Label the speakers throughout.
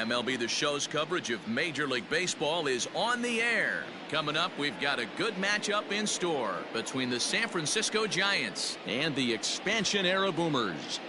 Speaker 1: MLB The Show's coverage of Major League Baseball is on the air. Coming up, we've got a good matchup in store between the San Francisco Giants and the expansion-era Boomers.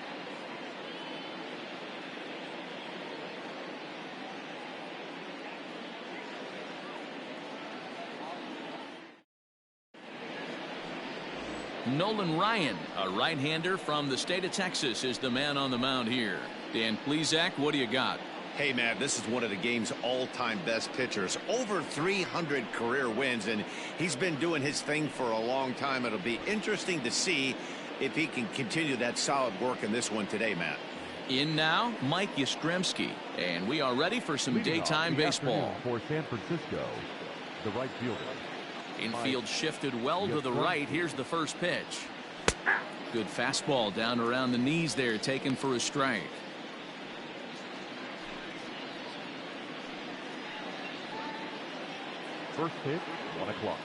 Speaker 1: Nolan Ryan, a right-hander from the state of Texas, is the man on the mound here. Dan Plesac, what do you got?
Speaker 2: Hey, man, this is one of the game's all-time best pitchers. Over 300 career wins, and he's been doing his thing for a long time. It'll be interesting to see if he can continue that solid work in this one today, Matt.
Speaker 1: In now, Mike Yastrzemski, and we are ready for some daytime baseball.
Speaker 3: For San Francisco, the right fielder.
Speaker 1: Infield shifted well to the right. Here's the first pitch. Good fastball down around the knees there, taken for a strike.
Speaker 3: First pitch, 1 o'clock.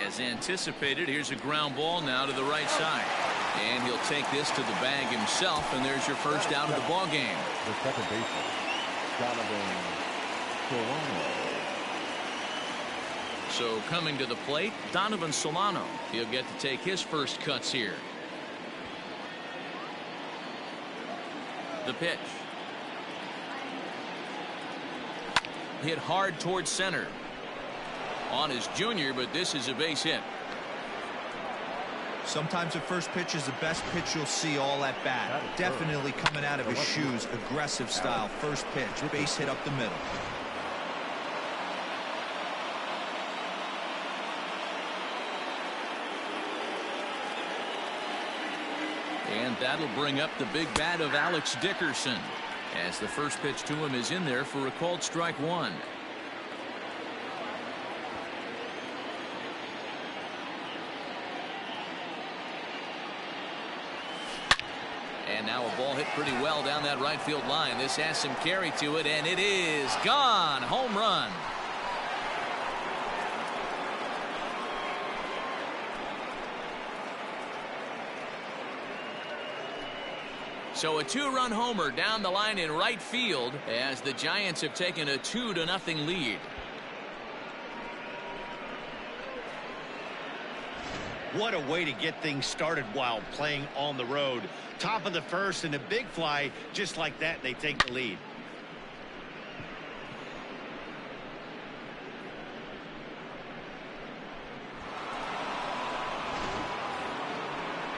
Speaker 1: As anticipated, here's a ground ball now to the right side. And he'll take this to the bag himself, and there's your first out of the ball game.
Speaker 3: The second baseman, Donovan Solano.
Speaker 1: So coming to the plate, Donovan Solano. He'll get to take his first cuts here. The pitch. Hit hard towards center. On his junior, but this is a base hit.
Speaker 4: Sometimes the first pitch is the best pitch you'll see all at bat. Definitely coming out of his shoes. Aggressive style. First pitch. Base hit up the middle.
Speaker 1: And that'll bring up the big bat of Alex Dickerson, as the first pitch to him is in there for a called strike one. And now a ball hit pretty well down that right field line. This has some carry to it, and it is gone. Home run. So a two-run homer down the line in right field as the Giants have taken a 2-0 lead.
Speaker 2: What a way to get things started while playing on the road. Top of the first and a big fly. Just like that, they take the lead.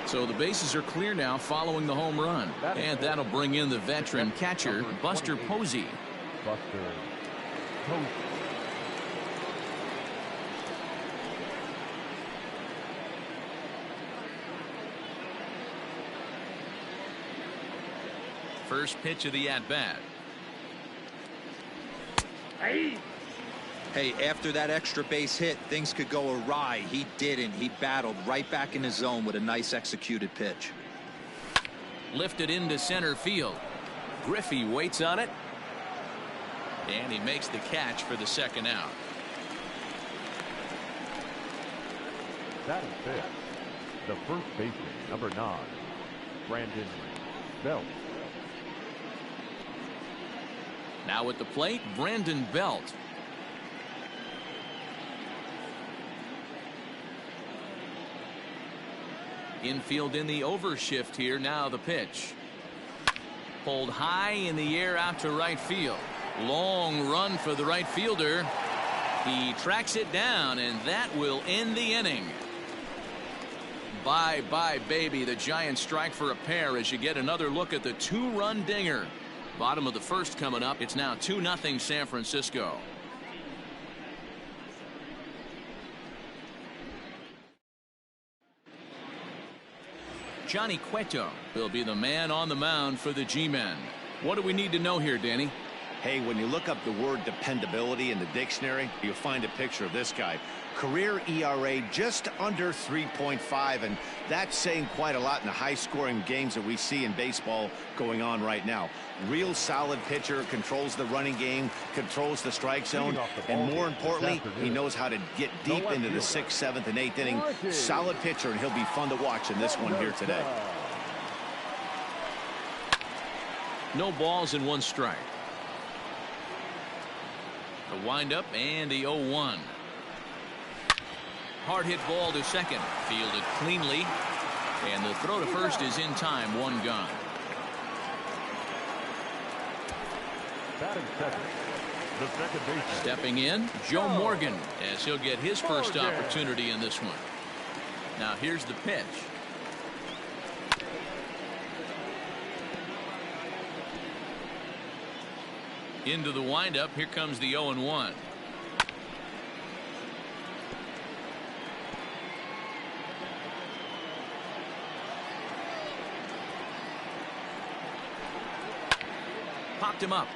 Speaker 1: So the bases are clear now following the home run. And that'll bring in the veteran catcher, Buster Posey.
Speaker 3: Buster Posey.
Speaker 1: First pitch of the at-bat.
Speaker 4: Hey, after that extra base hit, things could go awry. He didn't. He battled right back in his zone with a nice executed pitch.
Speaker 1: Lifted into center field. Griffey waits on it. And he makes the catch for the second out.
Speaker 3: That is it. The first baseman, number 9, Brandon Belt.
Speaker 1: Now at the plate, Brandon Belt. Infield in the overshift here. Now the pitch. Pulled high in the air out to right field. Long run for the right fielder. He tracks it down, and that will end the inning. Bye-bye, baby. The Giants strike for a pair as you get another look at the two-run dinger. Bottom of the first coming up. It's now 2-0 San Francisco. Johnny Cueto will be the man on the mound for the G-Men. What do we need to know here, Danny?
Speaker 2: Hey, when you look up the word dependability in the dictionary, you'll find a picture of this guy. Career ERA just under 3.5, and that's saying quite a lot in the high-scoring games that we see in baseball going on right now. Real solid pitcher, controls the running game, controls the strike zone, and more importantly, he knows how to get deep into the 6th, 7th, and 8th inning. Solid pitcher, and he'll be fun to watch in this one here today.
Speaker 1: No balls and 1 strike. The windup and the 0-1. Hard hit ball to second. Fielded cleanly. And the throw to first is in time. 1 gone.
Speaker 3: Batting second, the second baseman.
Speaker 1: Stepping in, Joe Morgan, as he'll get his first opportunity in this one. Now here's the pitch. Into the windup. Here comes the 0-1. Popped him up.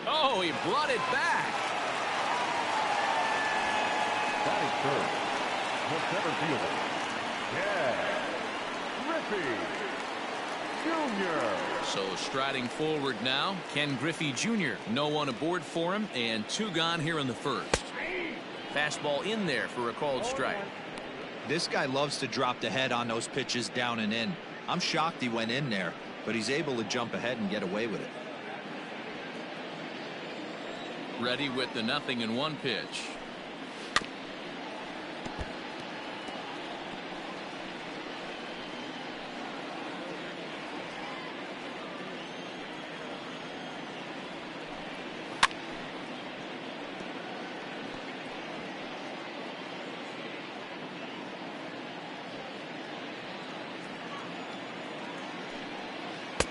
Speaker 1: Oh, he brought it back.
Speaker 3: Batting third, the center fielder. Yeah, Griffey Jr.
Speaker 1: So striding forward now, Ken Griffey Jr. No one aboard for him, and 2 gone here in the first. Fastball in there for a called strike.
Speaker 4: This guy loves to drop the head on those pitches down and in. I'm shocked he went in there, but he's able to jump ahead and get away with it.
Speaker 1: Ready with the 0-1 pitch.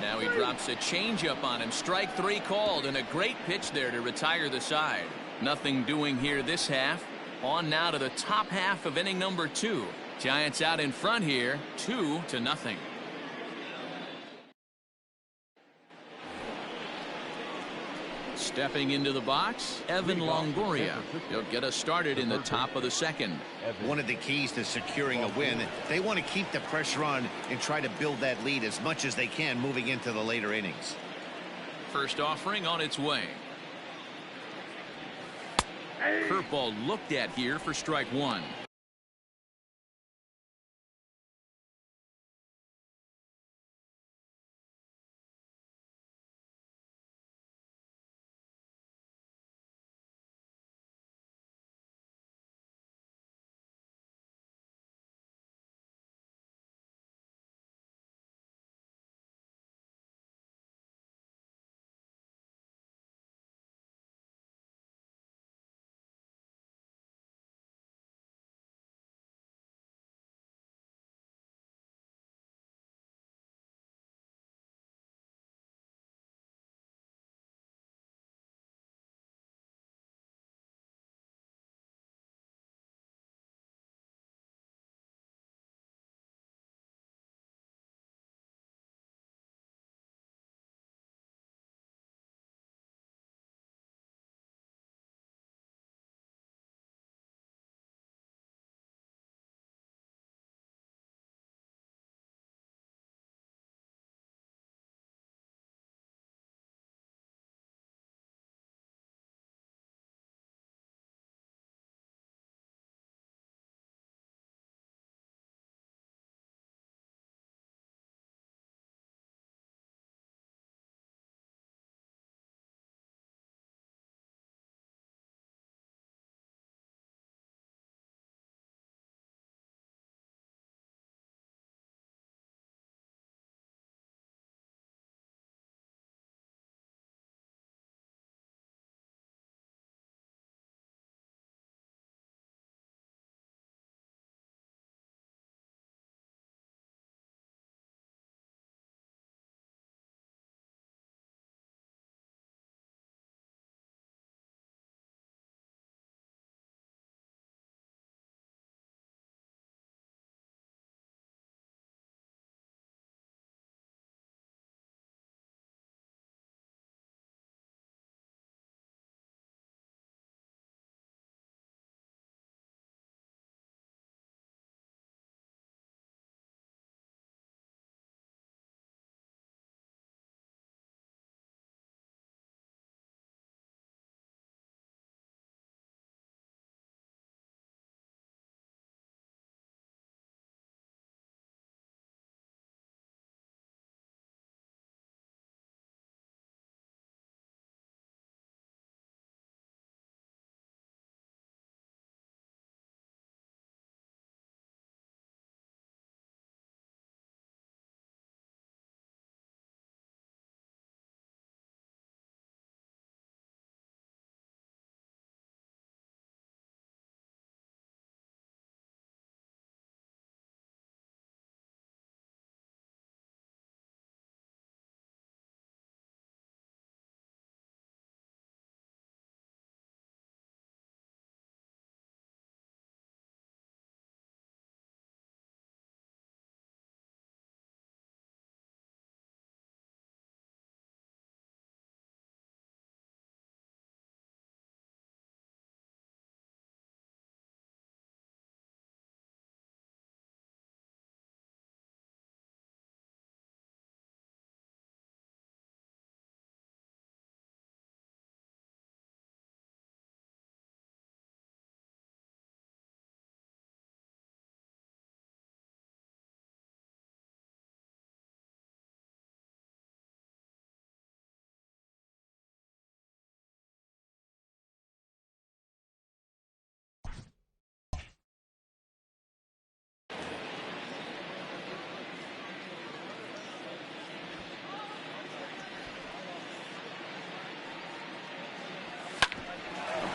Speaker 1: Now he drops a changeup on him. Strike 3 called, and a great pitch there to retire the side. Nothing doing here this half. On now to the top half of inning number 2. Giants out in front here, 2-0. Stepping into the box, Evan Longoria. He'll get us started in the top of the second.
Speaker 2: One of the keys to securing a win, they want to keep the pressure on and try to build that lead as much as they can moving into the later innings.
Speaker 1: First offering on its way. Curveball looked at here for strike 1.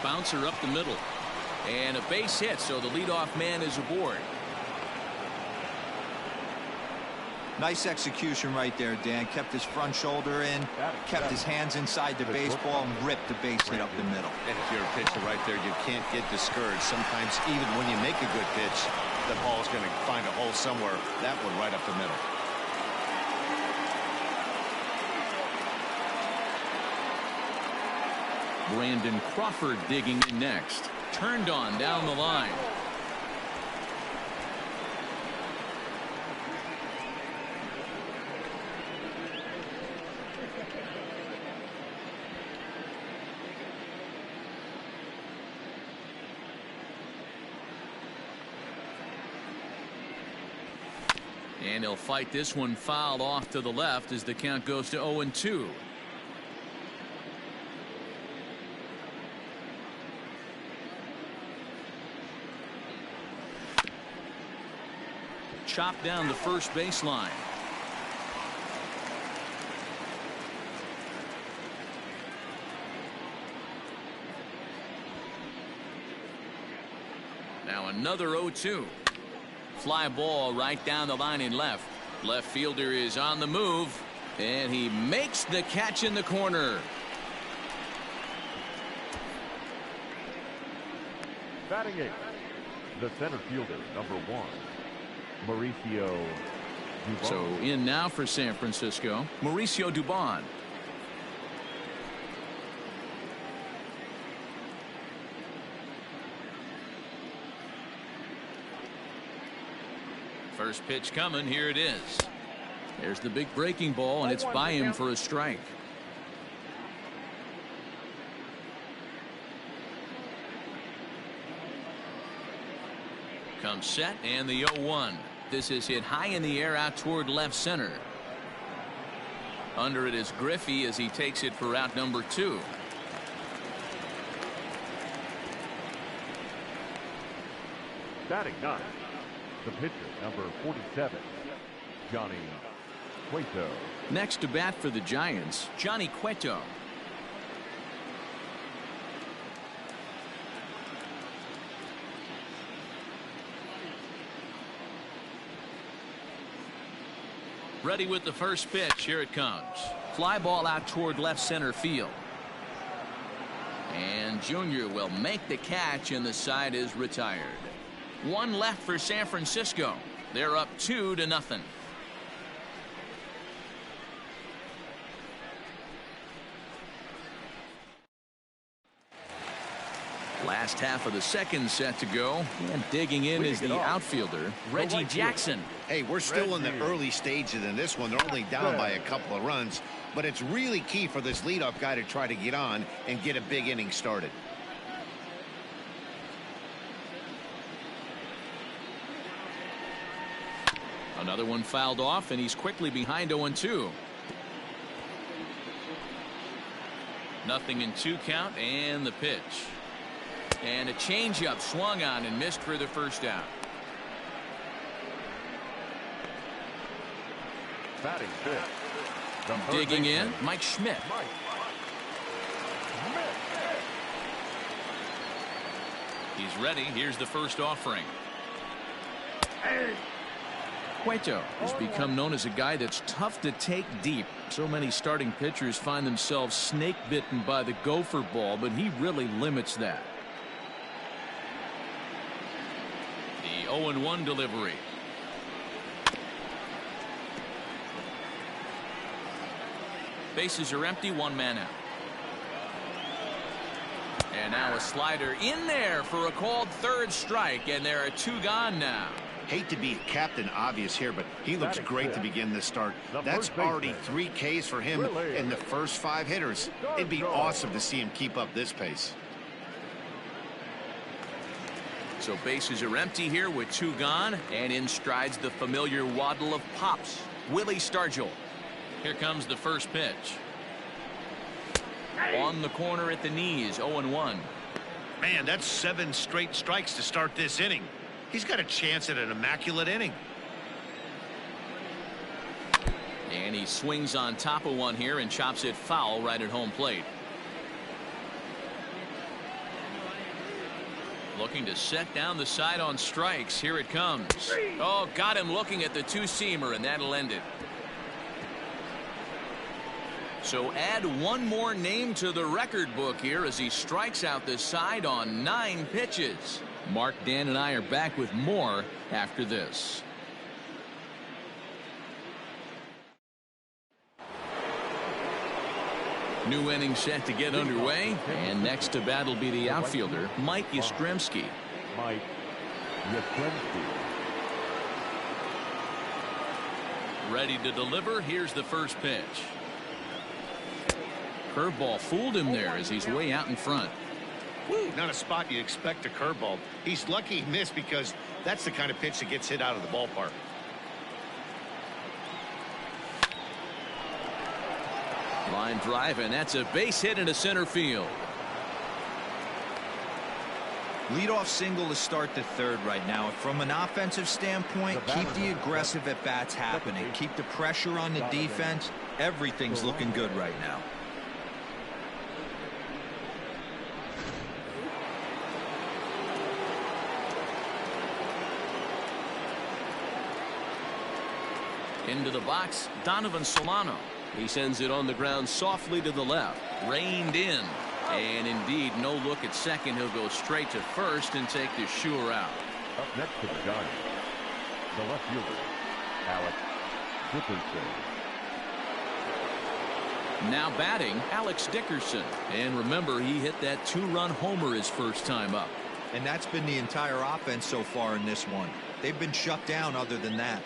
Speaker 1: bouncer up the middle. And a base hit, so the leadoff man is aboard.
Speaker 4: Nice execution right there, Dan. Kept his front shoulder in, kept his hands inside the baseball, and ripped the base hit up the middle.
Speaker 2: And if you're a pitcher right there, you can't get discouraged. Sometimes even when you make a good pitch, the ball's going to find a hole somewhere. That one right up the middle.
Speaker 1: Brandon Crawford digging in next. Turned on down the line. And he'll fight this one foul off to the left as the count goes to 0-2. Chopped down the first baseline. Now another 0-2. Fly ball right down the line in left. Left fielder is on the move, and he makes the catch in the corner.
Speaker 3: Batting eighth, the center fielder, number 1, Mauricio Dubon.
Speaker 1: So in now for San Francisco, Mauricio Dubon. First pitch coming. Here it is. There's the big breaking ball, and it's by him for a strike. Comes set, and the 0-1. This is hit high in the air out toward left center. Under it is Griffey as he takes it for out number 2.
Speaker 3: Batting ninth, the pitcher, number 47, Johnny Cueto.
Speaker 1: Next to bat for the Giants, Johnny Cueto. Ready with the first pitch. Here it comes. Fly ball out toward left center field. And Junior will make the catch, and the side is retired. One left for San Francisco. They're up 2-0. Last half of the second set to go, and digging in is the outfielder, Reggie Jackson.
Speaker 2: Hey, we're still in the early stages in this one. They're only down by a couple of runs, but it's really key for this leadoff guy to try to get on and get a big inning started.
Speaker 1: Another one fouled off, and he's quickly behind 0-2. Nothing in 2 count, and the pitch. And a changeup swung on and missed for the first out.
Speaker 3: Batting fifth,
Speaker 1: Digging in, Mike Schmidt. He's ready. Here's the first offering. Cueto has become known as a guy that's tough to take deep. So many starting pitchers find themselves snake bitten by the gopher ball, but he really limits that. The 0-1 delivery. Bases are empty, 1 man out. And now a slider in there for a called third strike, and there are 2 gone now.
Speaker 2: Hate to be Captain Obvious here, but he looks great to begin this start. That's already 3 Ks for him in the first 5 hitters. It'd be awesome to see him keep up this pace.
Speaker 1: So bases are empty here with 2 gone, and in strides the familiar waddle of pops, Willie Stargell. Here comes the first pitch. On the corner at the knees, 0-1.
Speaker 2: Man, that's 7 straight strikes to start this inning. He's got a chance at an immaculate inning.
Speaker 1: And he swings on top of one here and chops it foul right at home plate. Looking to set down the side on strikes. Here it comes. Oh, got him looking at the two-seamer, and that'll end it. So add one more name to the record book here as he strikes out this side on 9 pitches. Mark, Dan, and I are back with more after this. New inning set to get underway, and next to bat will be the outfielder, Mike Yastrzemski.
Speaker 3: Mike Yastrzemski.
Speaker 1: Ready to deliver. Here's the first pitch. Curveball fooled him there as he's way out in front.
Speaker 2: Woo, not a spot you'd expect a curveball. He's lucky he missed because that's the kind of pitch that gets hit out of the ballpark.
Speaker 1: Line drive, and that's a base hit into center field.
Speaker 4: Leadoff single to start the third right now. From an offensive standpoint, keep the aggressive at-bats happening. Keep the pressure on the defense. Everything's looking good right now.
Speaker 1: Into the box, Donovan Solano. He sends it on the ground softly to the left. Reined in. And indeed, no look at second. He'll go straight to first and take the sure out.
Speaker 3: Up next to the Giants, the left fielder, Alex Dickerson.
Speaker 1: Now batting, Alex Dickerson. And remember, he hit that 2-run homer his first time up.
Speaker 4: And that's been the entire offense so far in this one. They've been shut down other than that.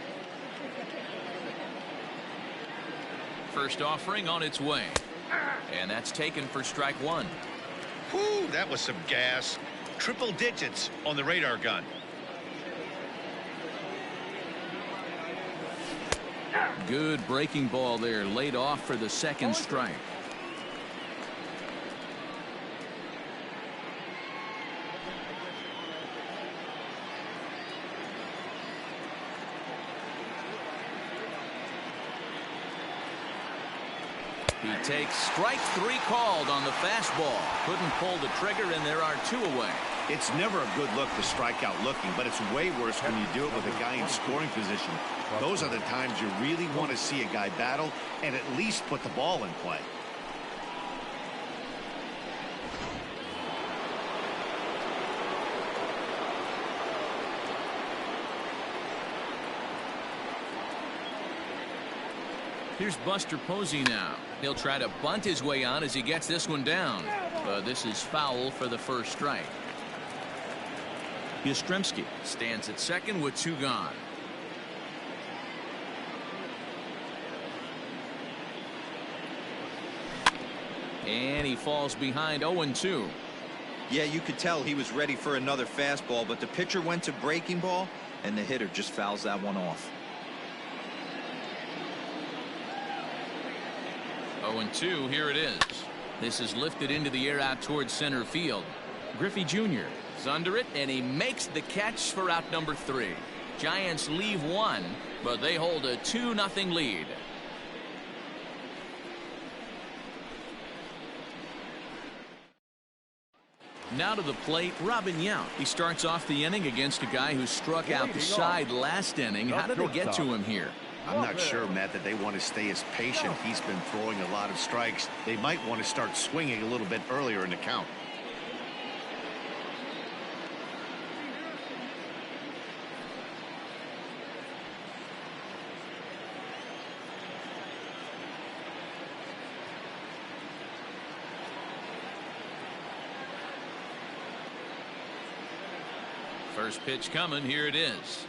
Speaker 1: First offering on its way. And that's taken for strike one.
Speaker 2: Whew, that was some gas. Triple digits on the radar gun.
Speaker 1: Good breaking ball there, laid off for the second strike. He takes strike 3 called on the fastball. Couldn't pull the trigger, and there are 2 away.
Speaker 2: It's never a good look to strike out looking, but it's way worse when you do it with a guy in scoring position. Those are the times you really want to see a guy battle and at least put the ball in play.
Speaker 1: Here's Buster Posey now. He'll try to bunt his way on as he gets this one down. This is foul for the first strike. Yastrzemski stands at second with 2 gone. And he falls behind 0-2.
Speaker 4: Yeah, you could tell he was ready for another fastball, but the pitcher went to breaking ball, and the hitter just fouls that one off.
Speaker 1: 0-2, here it is. This is lifted into the air out towards center field. Griffey Jr. is under it, and he makes the catch for out number 3. Giants leave 1, but they hold a 2-0 lead. Now to the plate, Robin Yount. He starts off the inning against a guy who struck out the side last inning. How did they get to him here?
Speaker 2: I'm not sure, Matt, that they want to stay as patient. He's been throwing a lot of strikes. They might want to start swinging a little bit earlier in the count.
Speaker 1: First pitch coming. Here it is.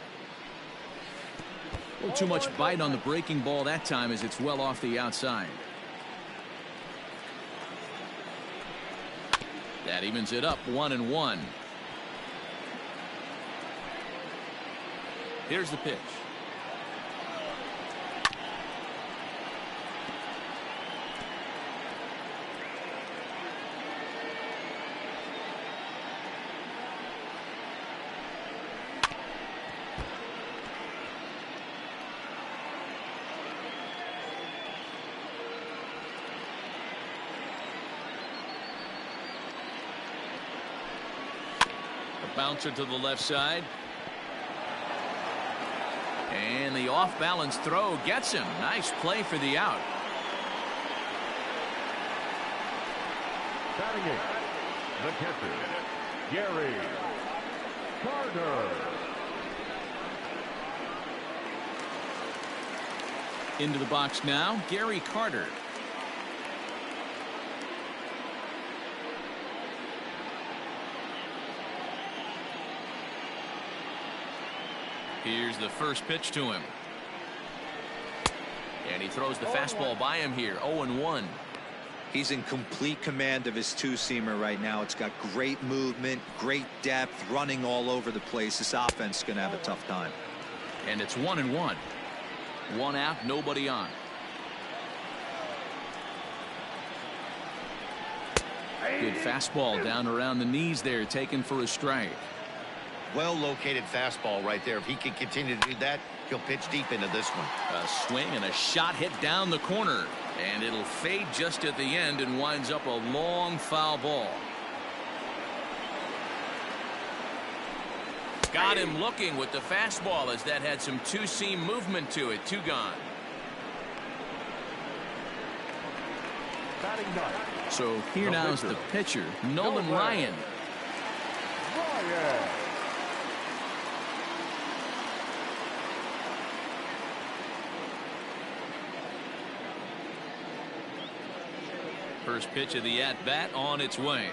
Speaker 1: A little too much bite on the breaking ball that time as it's well off the outside. That evens it up 1-1. Here's the pitch. A bouncer to the left side. And the off-balance throw gets him. Nice play for the out.
Speaker 3: Batting it, the catcher, Gary Carter.
Speaker 1: Into the box now, Gary Carter. Here's the first pitch to him. And he throws the fastball by him here. 0-1.
Speaker 4: He's in complete command of his two-seamer right now. It's got great movement, great depth, running all over the place. This offense is going to have a tough time.
Speaker 1: And it's 1-1. One out, nobody on. Good fastball down around the knees there, taken for a strike.
Speaker 2: Well located fastball right there. If he can continue to do that, he'll pitch deep into this one.
Speaker 1: A swing and a shot hit down the corner, and it'll fade just at the end and winds up a long foul ball. Got him looking with the fastball as that had some two-seam movement to it. 2 gone. So here now is the pitcher, Nolan Ryan. First pitch of the at-bat on its way.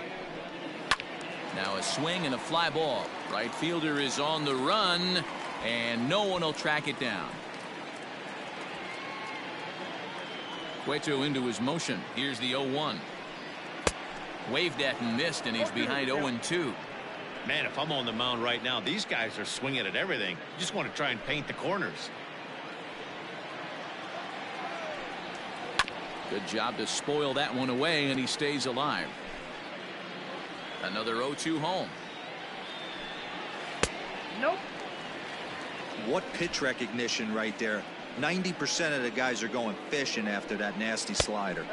Speaker 1: Now a swing and a fly ball. Right fielder is on the run, and no one will track it down. Cueto into his motion. Here's the 0-1. Waved at and missed, and he's behind 0-2.
Speaker 2: Man, if I'm on the mound right now, these guys are swinging at everything. You just want to try and paint the corners.
Speaker 1: Good job to spoil that one away, and he stays alive. Another 0-2 home.
Speaker 4: Nope. What pitch recognition right there. 90% of the guys are going fishing after that nasty slider.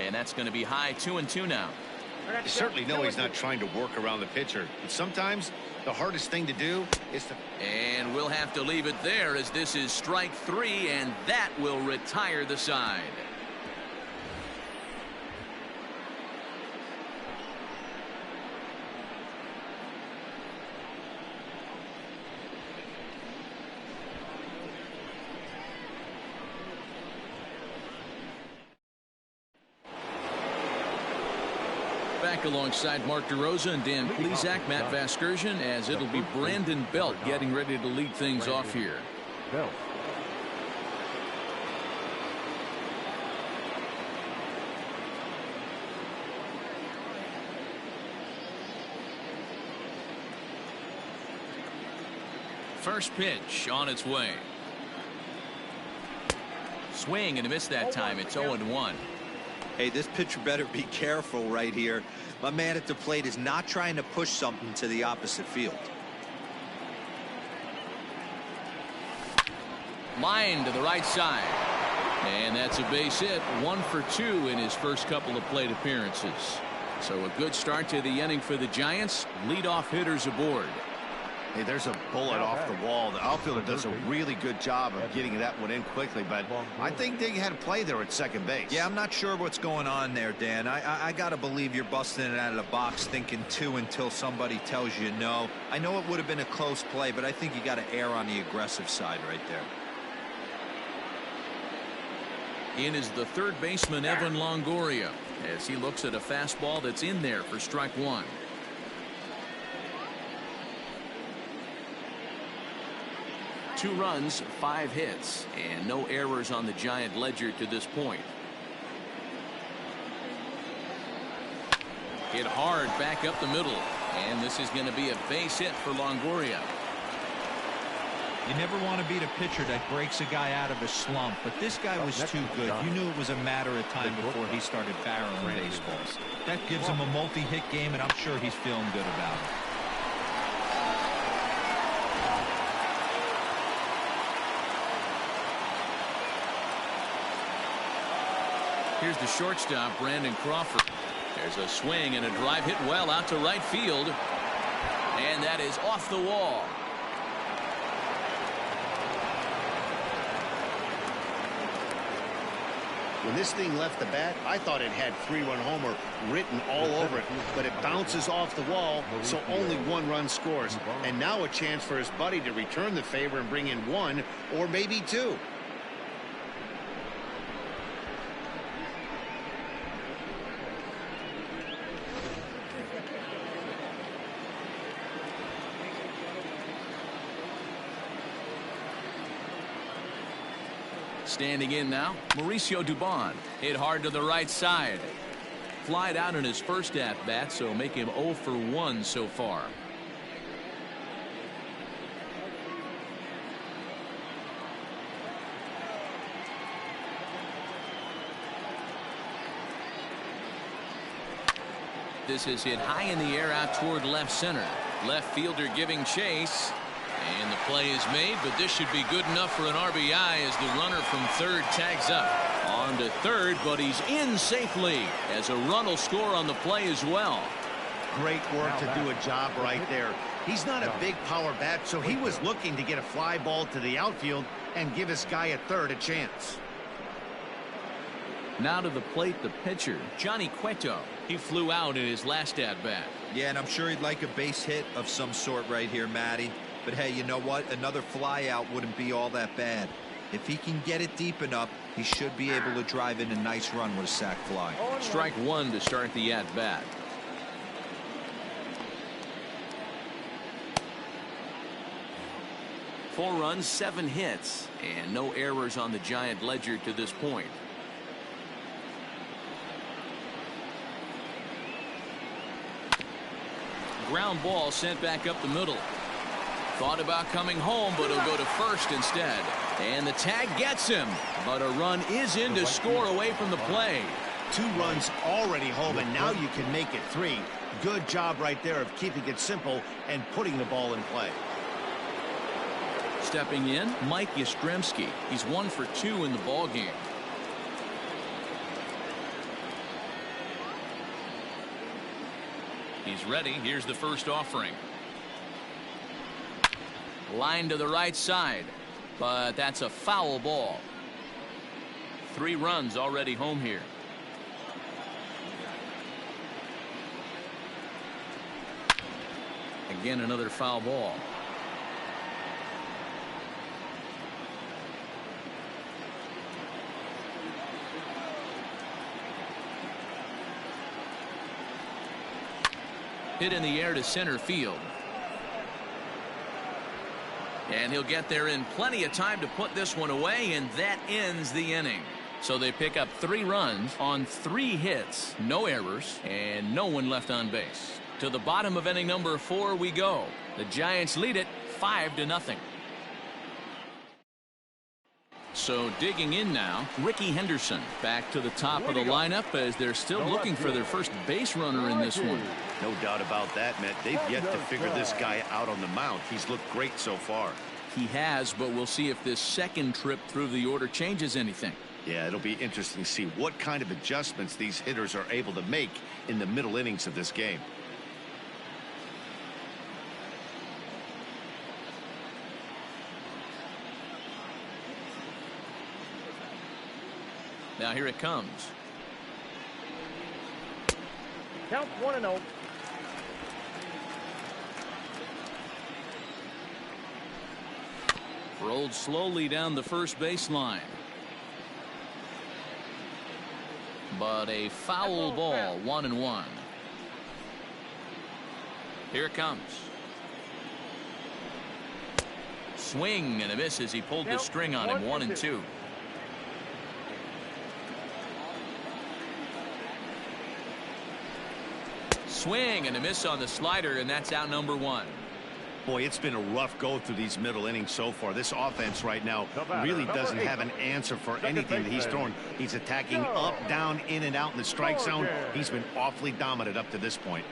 Speaker 1: And that's going to be high. 2-2 now.
Speaker 2: You certainly know he's not trying to work around the pitcher. But sometimes the hardest thing to do is to...
Speaker 1: And we'll have to leave it there as this is strike 3, and that will retire the side. Back alongside Mark DeRosa and Dan Plesac, Matt Vasgersian, as it'll be Brandon Belt getting ready to lead things off here. First pitch on its way. Swing and a miss that time. It's 0-1.
Speaker 4: Hey, this pitcher better be careful right here. My man at the plate is not trying to push something to the opposite field.
Speaker 1: Line to the right side. And that's a base hit. 1 for 2 in his first couple of plate appearances. So a good start to the inning for the Giants. Leadoff hitters aboard.
Speaker 2: Hey, there's a bullet off the wall. The outfielder does a really good job of getting that one in quickly, but I think they had a play there at second base.
Speaker 4: Yeah, I'm not sure what's going on there, Dan. I got to believe you're busting it out of the box thinking 2 until somebody tells you no. I know it would have been a close play, but I think you got to err on the aggressive side right there.
Speaker 1: In is the third baseman, Evan Longoria, as he looks at a fastball that's in there for strike 1. Two runs, 5 hits, and no errors on the Giant ledger to this point. Hit hard back up the middle, and this is going to be a base hit for Longoria.
Speaker 4: You never want to beat a pitcher that breaks a guy out of a slump, but this guy was too good. You knew it was a matter of time before he started barreling baseballs. That gives him a multi-hit game, and I'm sure he's feeling good about it.
Speaker 1: Here's the shortstop, Brandon Crawford. There's a swing and a drive hit well out to right field. And that is off the wall.
Speaker 2: When this thing left the bat, I thought it had 3-run homer written all over it, but it bounces off the wall, so only 1 run scores. And now a chance for his buddy to return the favor and bring in 1 or maybe 2.
Speaker 1: Standing in now, Mauricio Dubon. Hit hard to the right side. Flied out in his first at-bat, so make him 0 for 1 so far. This is hit high in the air out toward left center. Left fielder giving chase. And the play is made, but this should be good enough for an RBI as the runner from third tags up. On to third, but he's in safely as a run will score on the play as well.
Speaker 2: Great work to do a job right there. He's not a big power bat, so he was looking to get a fly ball to the outfield and give his guy at third a chance.
Speaker 1: Now to the plate, the pitcher, Johnny Cueto. He flew out in his last at-bat.
Speaker 4: Yeah, and I'm sure he'd like a base hit of some sort right here, Matty. But hey, you know what? Another fly out wouldn't be all that bad. If he can get it deep enough, he should be able to drive in a nice run with a sac fly.
Speaker 1: Strike 1 to start the at-bat. Four runs, 7 hits, and no errors on the Giant ledger to this point. Ground ball sent back up the middle. Thought about coming home, but he'll go to first instead. And the tag gets him, but a run is in to score away from the play.
Speaker 2: 2 runs already home, and now you can make it 3. Good job right there of keeping it simple and putting the ball in play.
Speaker 1: Stepping in, Mike Yastrzemski. He's 1 for 2 in the ball game. He's ready. Here's the first offering. Line to the right side, but that's a foul ball. 3 runs already home here. Again, another foul ball. Hit in the air to center field. And he'll get there in plenty of time to put this one away, and that ends the inning. So they pick up 3 runs on 3 hits, no errors, and no one left on base. To the bottom of inning number 4 we go. The Giants lead it 5-0. So digging in now, Ricky Henderson back to the top of the lineup as they're still looking for their first base runner in this one.
Speaker 2: No doubt about that, Matt. They've yet to figure this guy out on the mound. He's looked great so far.
Speaker 1: He has, but we'll see if this second trip through the order changes anything.
Speaker 2: Yeah, it'll be interesting to see what kind of adjustments these hitters are able to make in the middle innings of this game.
Speaker 1: Now here it comes.
Speaker 5: Count 1-0.
Speaker 1: Rolled slowly down the first baseline. But a foul ball, 1-1. Here it comes. Swing and a miss as he pulled the string on him, 1-2. Swing and a miss on the slider, and that's out number 1.
Speaker 2: Boy, it's been a rough go through these middle innings so far. This offense right now really doesn't have an answer for anything that he's throwing. He's attacking up, down, in, and out in the strike zone. He's been awfully dominant up to this point.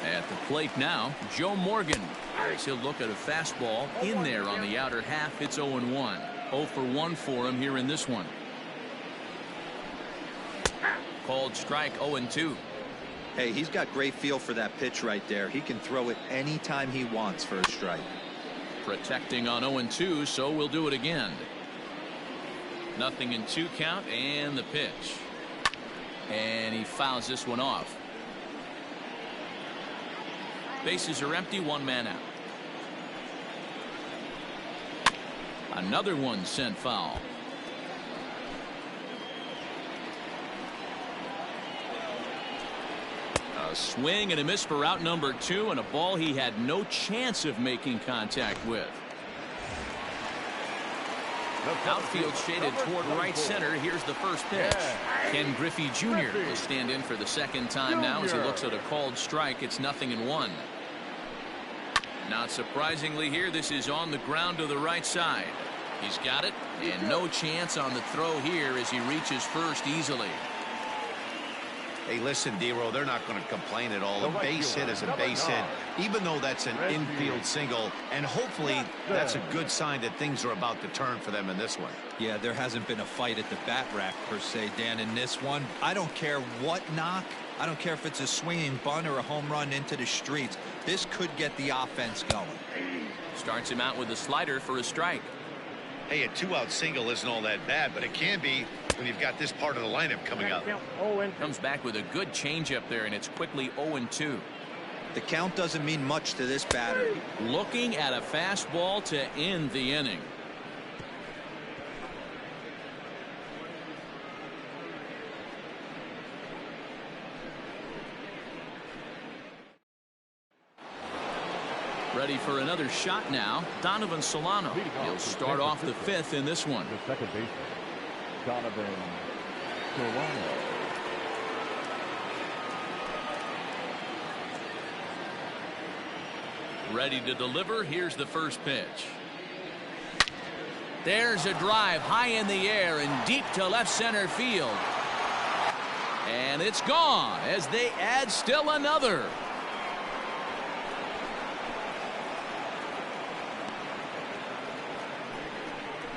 Speaker 1: At the plate now, Joe Morgan. As he'll look at a fastball in there on the outer half. It's 0-1. 0 for 1 for him here in this one. called strike 0-2.
Speaker 4: Hey, he's got great feel for that pitch right there. He can throw it anytime he wants for a strike.
Speaker 1: Protecting on 0-2, so we'll do it again. 0-2 count, and the pitch. And he fouls this one off. Bases are empty, one man out. Another one sent foul. A swing and a miss for out number 2, and a ball he had no chance of making contact with. Outfield shaded toward right center. Here's the first pitch. Ken Griffey Jr. will stand in for the second time now as he looks at a called strike. It's 0-1. Not surprisingly here, this is on the ground to the right side. He's got it, and no chance on the throw here as he reaches first easily.
Speaker 2: Hey, listen, D-Row, they're not going to complain at all. A base hit is a base hit, even though that's an infield single, and hopefully that's a good sign that things are about to turn for them in this one.
Speaker 4: Yeah, there hasn't been a fight at the bat rack, per se, Dan, in this one. I don't care what knock. I don't care if it's a swinging bunt or a home run into the streets. This could get the offense going.
Speaker 1: Starts him out with a slider for a strike.
Speaker 2: Hey, a 2-out single isn't all that bad, but it can be when you've got this part of the lineup coming up.
Speaker 1: Comes back with a good changeup there, and it's quickly 0-2.
Speaker 4: The count doesn't mean much to this batter.
Speaker 1: Looking at a fastball to end the inning. Ready for another shot now. Donovan Solano. He'll start off the 5th in this one.
Speaker 3: The second baseman, Donovan Solano.
Speaker 1: Ready to deliver. Here's the first pitch. There's a drive high in the air and deep to left center field. And it's gone as they add still another.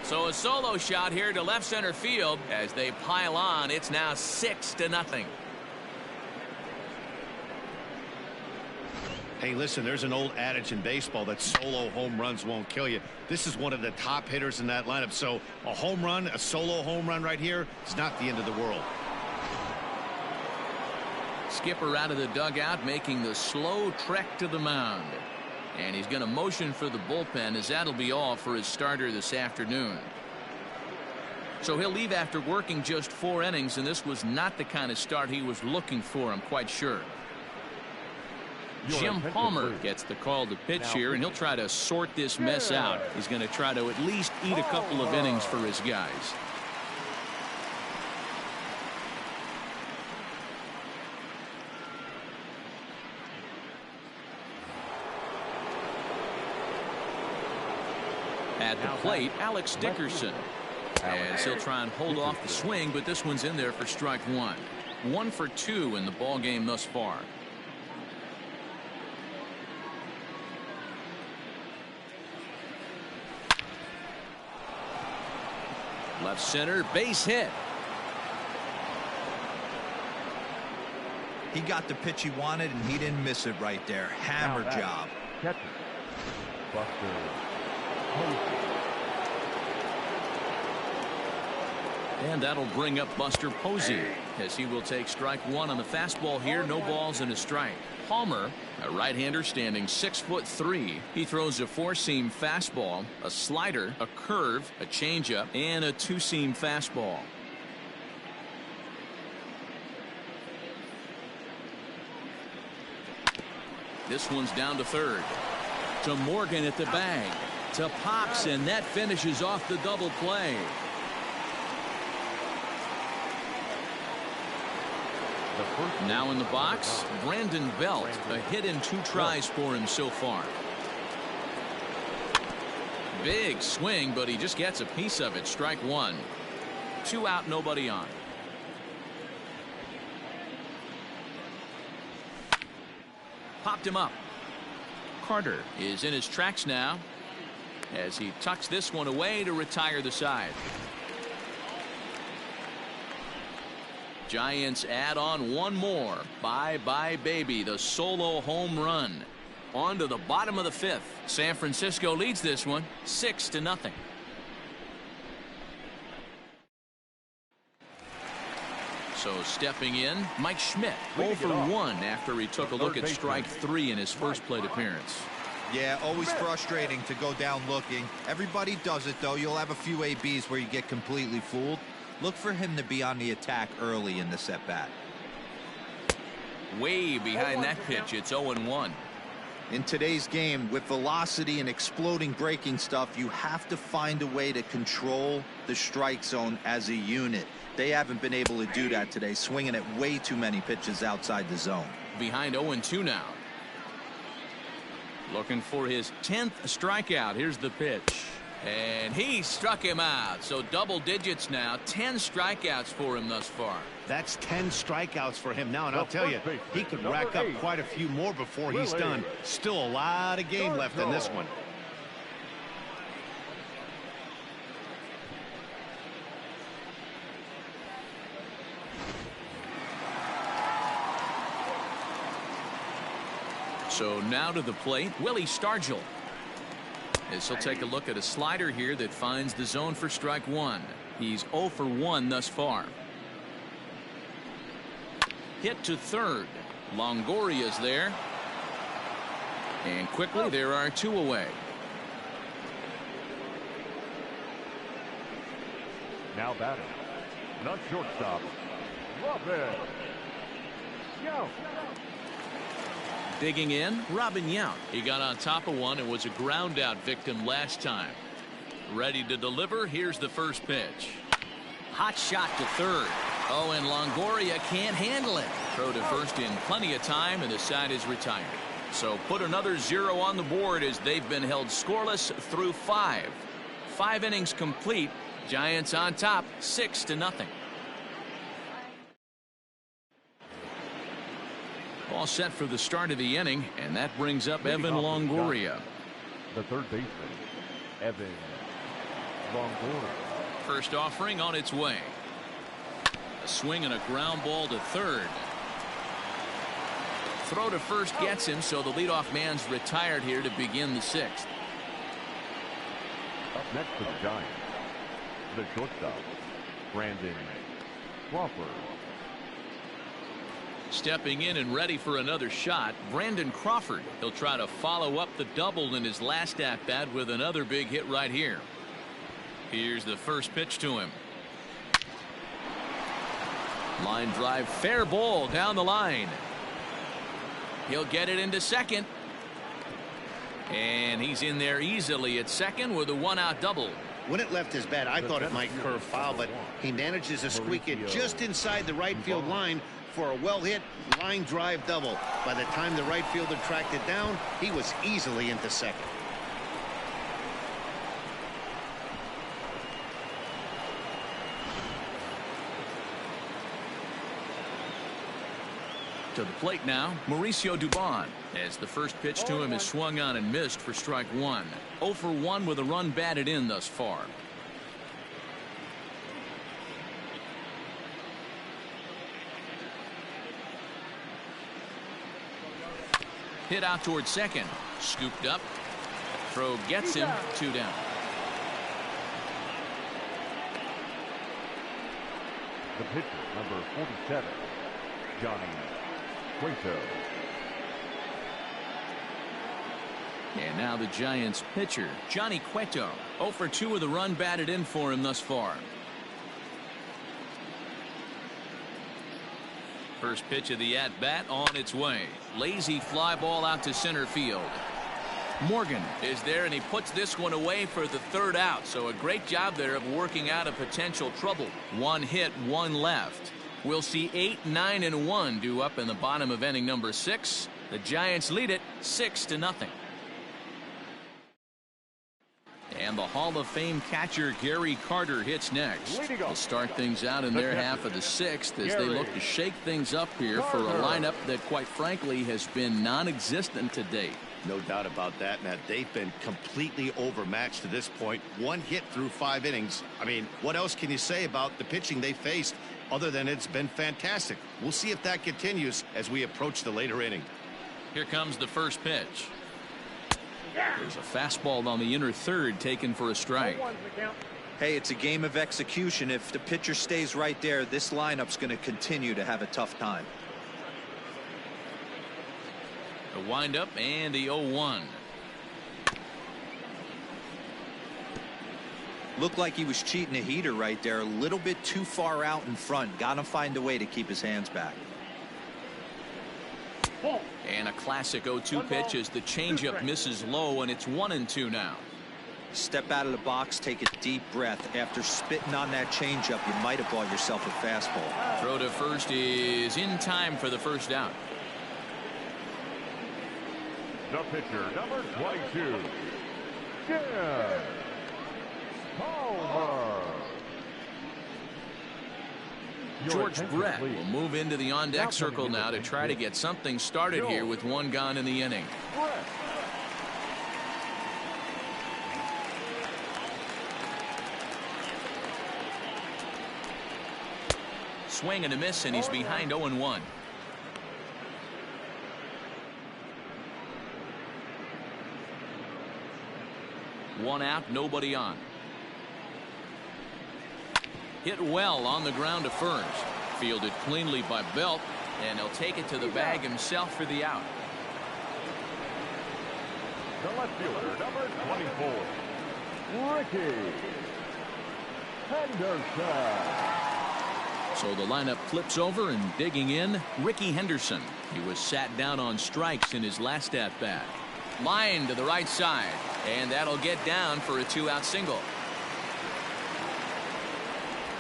Speaker 1: So a solo shot here to left center field as they pile on. It's now 6-0.
Speaker 2: Hey, listen, there's an old adage in baseball that solo home runs won't kill you. This is one of the top hitters in that lineup. So a home run, a solo home run right here is not the end of the world.
Speaker 1: Skipper out of the dugout making the slow trek to the mound. And he's going to motion for the bullpen as that'll be all for his starter this afternoon. So he'll leave after working just 4 innings, and this was not the kind of start he was looking for, I'm quite sure. Jim Palmer gets the call to pitch here, and he'll try to sort this mess out. He's going to try to at least eat a couple of innings for his guys. At the plate, Alex Dickerson. As he'll try and hold off the swing, but this one's in there for strike 1. 1 for 2 in the ball game thus far. Left center, base hit.
Speaker 4: He got the pitch he wanted, and he didn't miss it right there. Hammer job.
Speaker 3: Catcher, Buster.
Speaker 1: And that'll bring up Buster Posey as he will take strike 1 on the fastball here. No balls and a strike. Palmer, a right-hander standing 6'3". He throws a 4-seam fastball, a slider, a curve, a changeup, and a 2-seam fastball. This one's down to third. To Morgan at the bag. To Pops, and that finishes off the double play. Now in the box, Brandon Belt. A hit in 2 tries for him so far. Big swing, but he just gets a piece of it. Strike 1. 2 out, nobody on. Popped him up. Carter is in his tracks now as he tucks this one away to retire the side. Giants add on one more. Bye-bye, baby. The solo home run. On to the bottom of the fifth. San Francisco leads this one 6-0. So stepping in, Mike Schmidt, 0 for 1 after he took a look at strike 3 in his first plate appearance.
Speaker 4: Yeah, always frustrating to go down looking. Everybody does it, though. You'll have a few ABs where you get completely fooled. Look for him to be on the attack early in the at-bat.
Speaker 1: Way behind that pitch, it's 0-1.
Speaker 6: In today's game, with velocity and exploding breaking stuff, you have to find a way to control the strike zone as a unit. They haven't been able to do that today, swinging at way too many pitches outside the zone.
Speaker 1: Behind 0-2 now. Looking for his 10th strikeout. Here's the pitch. And he struck him out. So double digits now. 10 strikeouts for him thus far.
Speaker 2: That's 10 strikeouts for him now, and I'll tell you, he could rack up quite a few more before he's done. Still a lot of game left in this one.
Speaker 1: So now to the plate, Willie Stargell. As he'll take a look at a slider here that finds the zone for strike 1. He's 0 for 1 thus far. Hit to third. Longoria's there. And quickly there are 2 away.
Speaker 3: Now batting. Not shortstop. Robin. Yo.
Speaker 1: Digging in, Robin Yount. He got on top of one and was a ground out victim last time. Ready to deliver. Here's the first pitch. Hot shot to third. Oh, and Longoria can't handle it. Throw to first in plenty of time, and the side is retired. So put another 0 on the board as they've been held scoreless through 5. 5 innings complete. Giants on top 6-0. All set for the start of the inning, and that brings up Evan Longoria.
Speaker 3: The third baseman, Evan Longoria.
Speaker 1: First offering on its way. A swing and a ground ball to third. Throw to first gets him, so the leadoff man's retired here to begin the 6th.
Speaker 3: Up next for the Giants, the shortstop, Brandon Crawford.
Speaker 1: Stepping in and ready for another shot, Brandon Crawford. He'll try to follow up the double in his last at-bat with another big hit right here. Here's the first pitch to him. Line drive, fair ball down the line. He'll get it into second. And he's in there easily at second with a 1-out double.
Speaker 2: When it left his bat, I thought it might curve foul, but he manages to squeak it just inside the right field line for a well-hit line drive double. By the time the right fielder tracked it down, he was easily into second.
Speaker 1: To the plate now, Mauricio Dubon, as the first pitch to him is swung on and missed for strike 1. 0 for 1 with a run batted in thus far. Hit out towards second. Scooped up. Throw gets him. 2 down.
Speaker 3: The pitcher, number 47, Johnny Cueto.
Speaker 1: And now the Giants pitcher, Johnny Cueto. 0 for 2 with a run batted in for him thus far. First pitch of the at-bat on its way. Lazy fly ball out to center field. Morgan is there, and he puts this one away for the 3rd out. So a great job there of working out a potential trouble. 1 hit, 1 left. We'll see 8, 9, and 1 due up in the bottom of inning number 6. The Giants lead it 6-0. And the Hall of Fame catcher Gary Carter hits next. They'll start things out in their half of the 6th as they look to shake things up here for a lineup that, quite frankly, has been non-existent to date.
Speaker 2: No doubt about that, Matt. They've been completely overmatched to this point. One hit through 5 innings. I mean, what else can you say about the pitching they faced other than it's been fantastic? We'll see if that continues as we approach the later inning.
Speaker 1: Here comes the first pitch. There's a fastball on the inner third taken for a strike.
Speaker 6: Hey, it's a game of execution. If the pitcher stays right there, this lineup's going to continue to have a tough time.
Speaker 1: A windup and the 0-1.
Speaker 6: Looked like he was cheating a heater right there. A little bit too far out in front. Got to find a way to keep his hands back.
Speaker 1: And a classic 0-2 pitch as the changeup misses low, and it's 1-2 now.
Speaker 6: Step out of the box, take a deep breath. After spitting on that changeup, you might have bought yourself a fastball.
Speaker 1: Throw to first is in time for the first out.
Speaker 3: The pitcher, number 22, Jim Palmer.
Speaker 1: George Brett will move into the on-deck circle now to try to get something started here with 1 gone in the inning. Swing and a miss, and he's behind 0-1. One out, nobody on. Hit well on the ground to first. Fielded cleanly by Belt, and he'll take it to the bag himself for the out.
Speaker 3: The left fielder, number 24, Reggie Henderson.
Speaker 1: So the lineup flips over, and digging in, Ricky Henderson. He was sat down on strikes in his last at-bat. Line to the right side, and that'll get down for a 2-out single.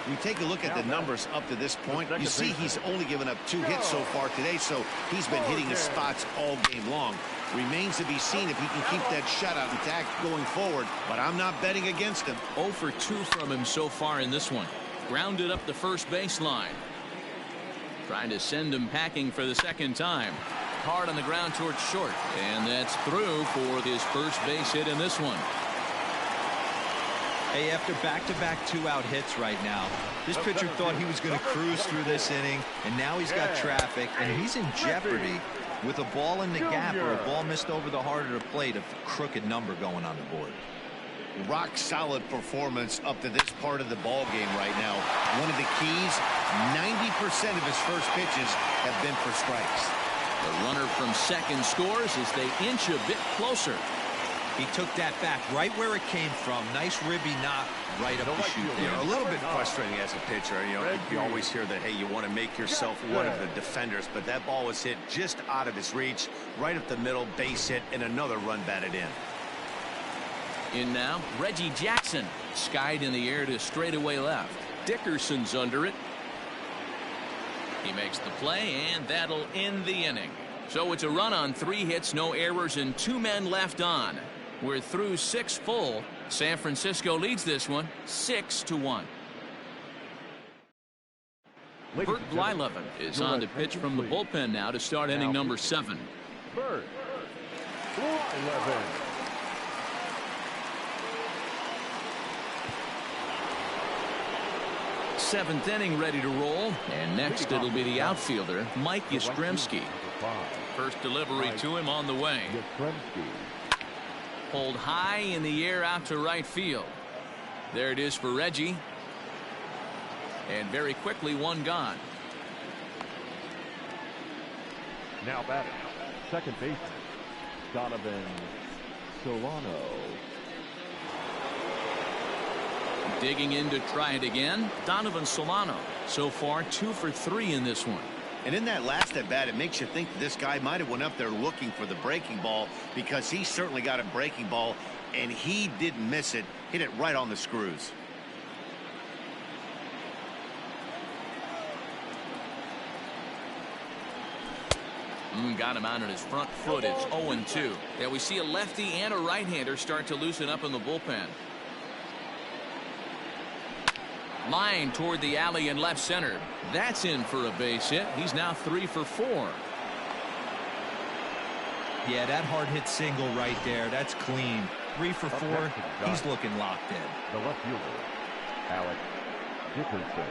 Speaker 2: We take a look at the numbers up to this point. You see he's only given up 2 hits so far today, so he's been hitting his spots all game long. Remains to be seen if he can keep that shutout intact going forward, but I'm not betting against him.
Speaker 1: 0 for 2 from him so far in this one. Grounded up the first baseline. Trying to send him packing for the second time. Hard on the ground towards short, and that's through for his first base hit in this one.
Speaker 4: Hey, after back-to-back 2-out hits right now, this pitcher thought he was going to cruise through this inning, and now he's got traffic, and he's in jeopardy with a ball in the gap or a ball missed over the heart of the plate, a crooked number going on the board.
Speaker 2: Rock solid performance up to this part of the ball game right now. One of the keys, 90% of his first pitches have been for strikes.
Speaker 1: The runner from second scores as they inch a bit closer.
Speaker 4: He took that back right where it came from. Nice ribby knock right up the chute there.
Speaker 2: A little bit frustrating as a pitcher. You always hear that, hey, you want to make yourself one of the defenders, but that ball was hit just out of his reach, right up the middle, base hit, and another run batted in.
Speaker 1: In now, Reggie Jackson. Skied in the air to straightaway left. Dickerson's under it. He makes the play, and that'll end the inning. So it's a run on 3 hits, no errors, and 2 men left on. We're through 6 full. San Francisco leads this one 6-1. Bert Blyleven is on to pitch from the bullpen now to start inning number 7.
Speaker 3: Bert Blyleven.
Speaker 1: Seventh inning ready to roll, and next it'll be the outfielder Mike Yastrzemski. First delivery to him on the way. Pulled high in the air out to right field. There it is for Reggie, and very quickly 1 gone.
Speaker 3: Now batting, second baseman Donovan Solano.
Speaker 1: Digging in to try it again, Donovan Solano. So far 2 for 3 in this one.
Speaker 2: And in that last at bat, it makes you think that this guy might have went up there looking for the breaking ball, because he certainly got a breaking ball, and he didn't miss it. Hit it right on the screws.
Speaker 1: Got him out on his front foot. It's 0-2. Yeah, we see a lefty and a right-hander start to loosen up in the bullpen. Line toward the alley in left center. That's in for a base hit. He's now 3 for 4.
Speaker 4: Yeah, that hard hit single right there. That's clean. 3 for 4. He's looking locked in.
Speaker 3: The left fielder, Alex Dickerson.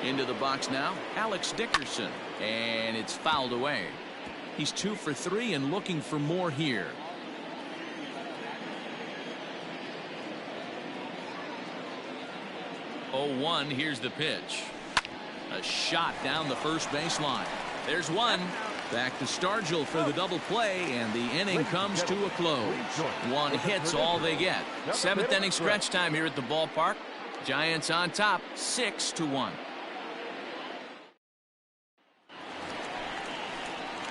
Speaker 1: Into the box now, Alex Dickerson, and it's fouled away. He's 2 for 3 and looking for more here. 0-1, here's the pitch. A shot down the first baseline. There's one. Back to Stargell for the double play, and the inning comes to a close. 1 hit's all they get. 7th inning stretch time here at the ballpark. Giants on top, 6-1.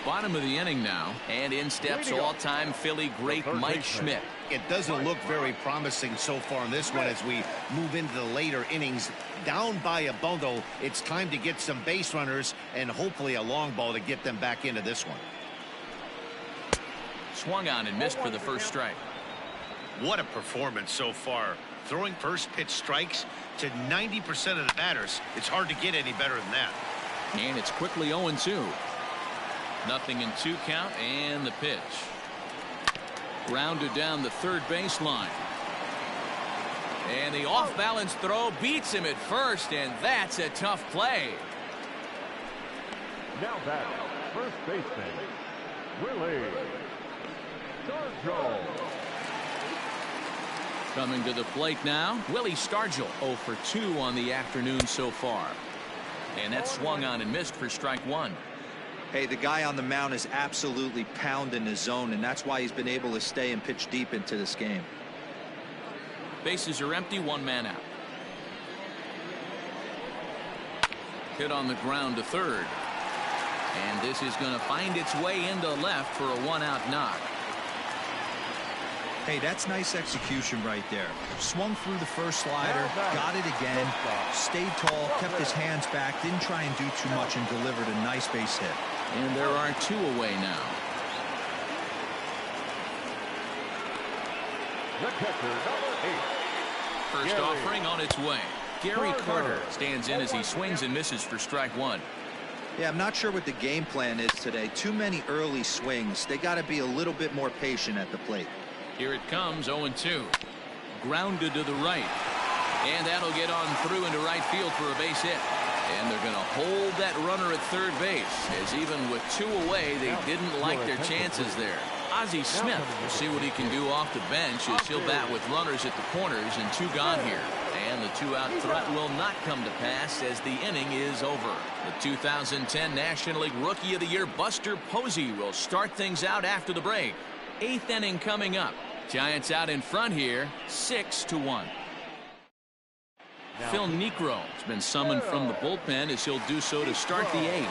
Speaker 1: Bottom of the inning now, and in steps all-time Philly great Mike Schmidt.
Speaker 2: It doesn't look very promising so far in this one as we move into the later innings. Down by a bundle, it's time to get some base runners and hopefully a long ball to get them back into this one.
Speaker 1: Swung on and missed for the first strike.
Speaker 2: What a performance so far. Throwing first pitch strikes to 90% of the batters. It's hard to get any better than that.
Speaker 1: And it's quickly 0-2. 0-2 count, and the pitch. Grounded down the third baseline. And the off-balance throw beats him at first, and that's a tough play.
Speaker 3: Now back, first baseman, Willie Stargell.
Speaker 1: Coming to the plate now, Willie Stargell, 0 for 2 on the afternoon so far. And that swung on and missed for strike 1.
Speaker 6: Hey, the guy on the mound is absolutely pounding his zone, and that's why he's been able to stay and pitch deep into this game.
Speaker 1: Bases are empty, 1 man out. Hit on the ground to third. And this is going to find its way into left for a 1-out knock.
Speaker 4: Hey, that's nice execution right there. Swung through the first slider, got it again, stayed tall, kept his hands back, didn't try and do too much, and delivered a nice base hit.
Speaker 1: And there are 2 away now.
Speaker 3: The catcher, number 8.
Speaker 1: First offering on its way. Gary Carter stands in as he swings and misses for strike 1.
Speaker 6: Yeah, I'm not sure what the game plan is today. Too many early swings. They got to be a little bit more patient at the plate.
Speaker 1: Here it comes, 0-2. Grounded to the right. And that'll get on through into right field for a base hit. And they're going to hold that runner at third base, as even with 2 away, they didn't like their chances there. Ozzie Smith will see what he can do off the bench as he'll bat with runners at the corners and 2 gone here. And the 2-out threat will not come to pass as the inning is over. The 2010 National League Rookie of the Year, Buster Posey, will start things out after the break. 8th inning coming up. Giants out in front here, 6-1. Phil Niekro has been summoned from the bullpen as he'll do so to start the 8th.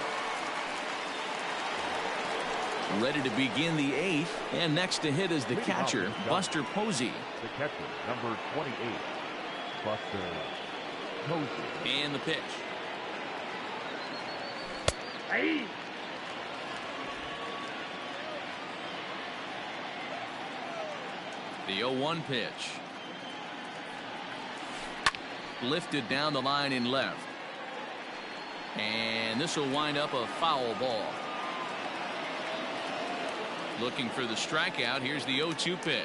Speaker 1: Ready to begin the 8th, and next to hit is the catcher, Buster Posey.
Speaker 3: The catcher, number 28, Buster Posey.
Speaker 1: And the pitch.
Speaker 5: Hey.
Speaker 1: The 0-1 pitch. Lifted down the line in left. And this will wind up a foul ball. Looking for the strikeout. Here's the 0-2 pitch.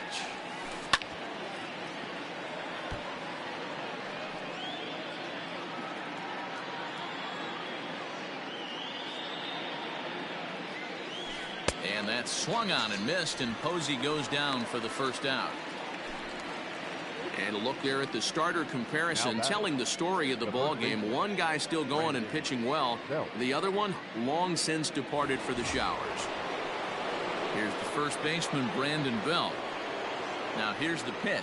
Speaker 1: And that's swung on and missed, and Posey goes down for the first out. And a look there at the starter comparison, telling the story of the ball game. One guy still going and pitching well. The other one long since departed for the showers. Here's the first baseman, Brandon Belt. Now here's the pitch.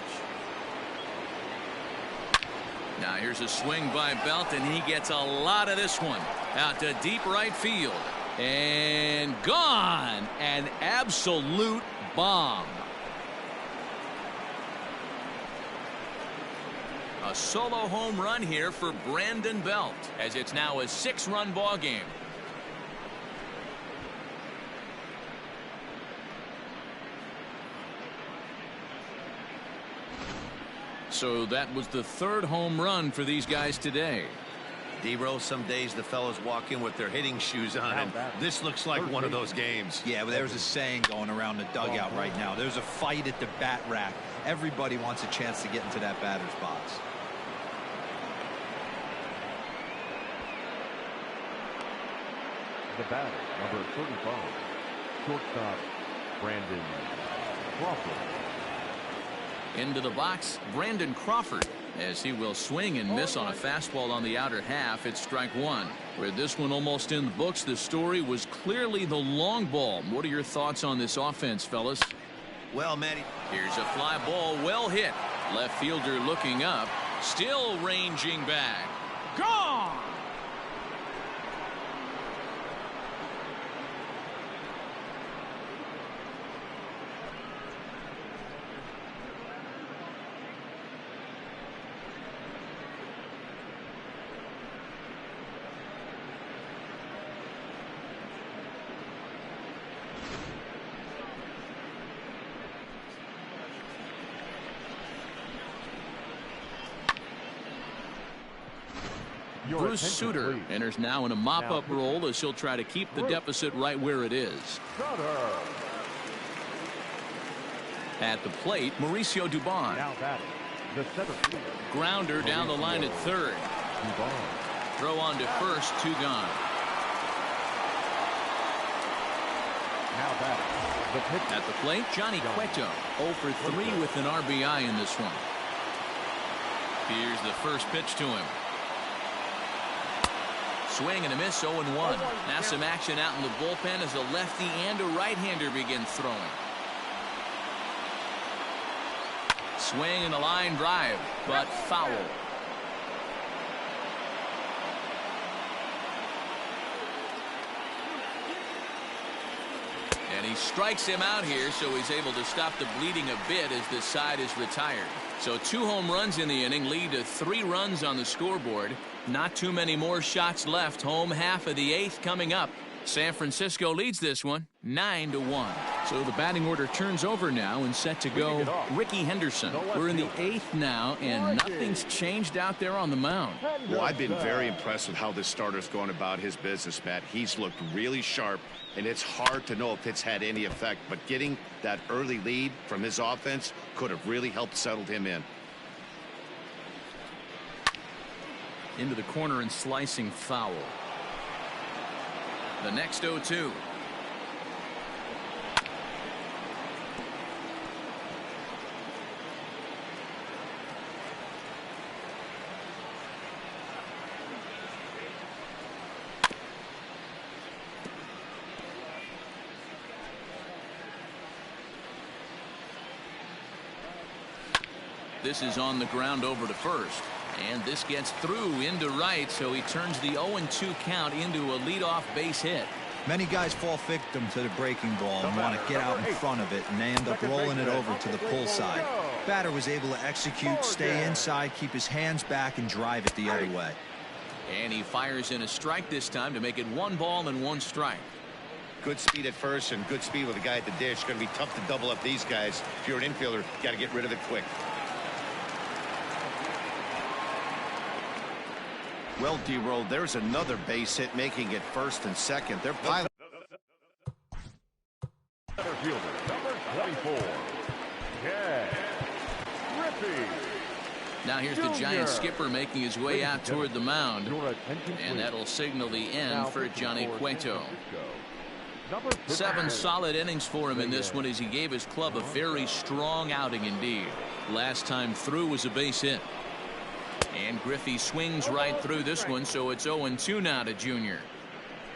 Speaker 1: Now here's a swing by Belt, and he gets a lot of this one. Out to deep right field. And gone. An absolute bomb. A solo home run here for Brandon Belt, as it's now a 6-run ball game. So that was the 3rd home run for these guys today.
Speaker 2: D-Rose, some days the fellas walk in with their hitting shoes on, and this looks like one of those games.
Speaker 6: Yeah, well, there's a saying going around the dugout right now. There's a fight at the bat rack. Everybody wants a chance to get into that batter's box.
Speaker 3: The batter, number 35, shortstop, Brandon Crawford.
Speaker 1: Into the box, Brandon Crawford, as he will swing and miss on a fastball on the outer half. It's strike 1. With this one almost in the books, the story was clearly the long ball. What are your thoughts on this offense, fellas?
Speaker 2: Well, Matty,
Speaker 1: here's a fly ball, well hit. Left fielder looking up, still ranging back. Gone! Bruce Sutter enters now in a mop-up role as he'll try to keep the deficit right where it is. At the plate, Mauricio Dubon. Grounder down the line at 3rd. Throw on to first, 2 gone. At the plate, Johnny Cueto, 0 for 3 with an RBI in this one. Here's the first pitch to him. Swing and a miss, 0-1. Now some action out in the bullpen as a lefty and a right-hander begin throwing. Swing and a line drive, but foul. And he strikes him out here, so he's able to stop the bleeding a bit as this side is retired. So 2 home runs in the inning lead to 3 runs on the scoreboard. Not too many more shots left. Home half of the 8th coming up. San Francisco leads this one 9-1. So the batting order turns over now and set to go Ricky Henderson. We're in the 8th now, and nothing's changed out there on the mound.
Speaker 2: Well, I've been very impressed with how this starter's going about his business, Matt. He's looked really sharp, and it's hard to know if it's had any effect, but getting that early lead from his offense could have really helped settle him in.
Speaker 1: Into the corner and slicing foul. The next 0-2. This is on the ground over to first. And this gets through into right, so he turns the 0-2 count into a leadoff base hit.
Speaker 6: Many guys fall victim to the breaking ball and want to get out in front of it, and they end up rolling it over to the pull side. Batter was able to execute, stay inside, keep his hands back, and drive it the other way.
Speaker 1: And he fires in a strike this time to make it 1 ball and 1 strike.
Speaker 2: Good speed at first and good speed with the guy at the dish. Going to be tough to double up these guys. If you're an infielder, got to get rid of it quick. Well, D-Roll, there's another base hit, making it 1st and 2nd. They're piling.
Speaker 3: Center fielder, number 24. Yeah. Griffey.
Speaker 1: Now here's the Giant skipper making his way out toward the mound. And that'll signal the end for Johnny Cueto. 7 solid innings for him in this one as he gave his club a very strong outing indeed. Last time through was a base hit. And Griffey swings right through this one, so it's 0-2 now to Junior.